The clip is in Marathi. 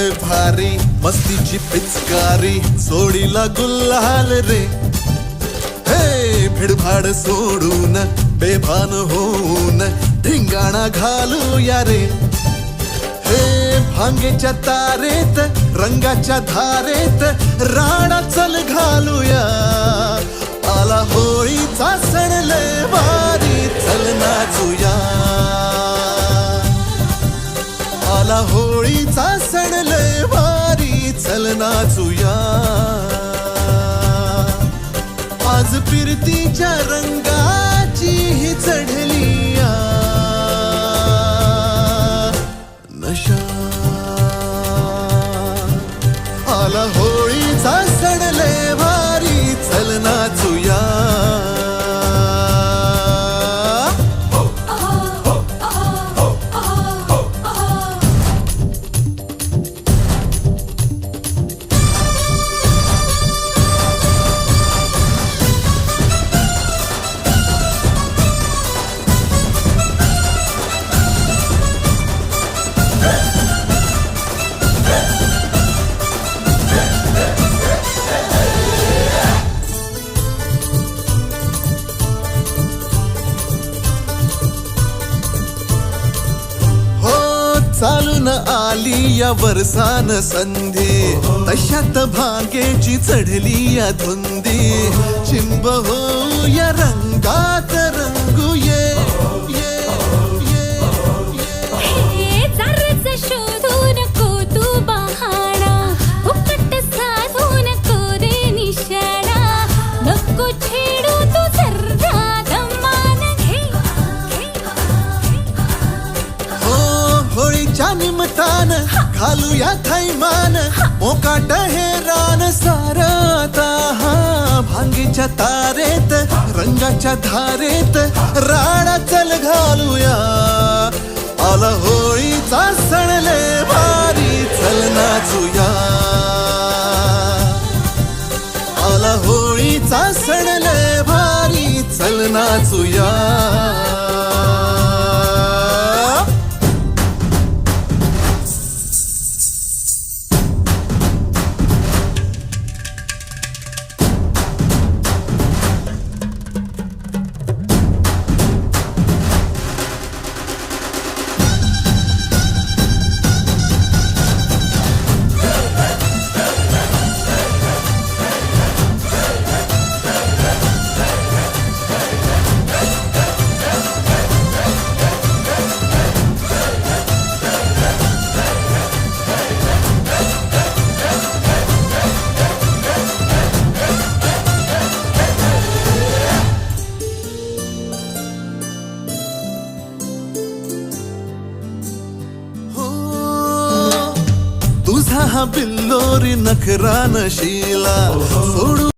लय भारी मस्तीची पिचकारी सोडीला गुल्हाल रे. हे भिडभाड सोडून बेभान होऊन धिंगाणा घालूया रे. हे भांगेच्या तारेत रंगाच्या धारेत राणा चल घालूया. आला होळीचा सण लय भारी चल नाचूया. आला होळीचा सण लय भारी चल नाचूया. आज फिरतीच्या रंगाची ही चढली नशा. आला होळीचा सण लय भारी चल नाचूया. चालून आली या वर्षान संधी तशात भांगेची चढली या धुंदी. चिंब हो या रंगात रंगूये. शोधू नको तू बहाणा फुकट साधू नको रे निशाणा. नको छेडू तू सर्रा दमान घे. होळीच्या निमतान घालूया थैमान मोकाट हे रान सारता. भांगेच्या तारेत रंगाच्या धारेत राणा चल घालूया. आला होळीचा सण लय भारी चल नाचूया. आला होळीचा सण लय भारी चल नाचूया. तुझा हा बिल्लोरी नखरा नशिला सोडू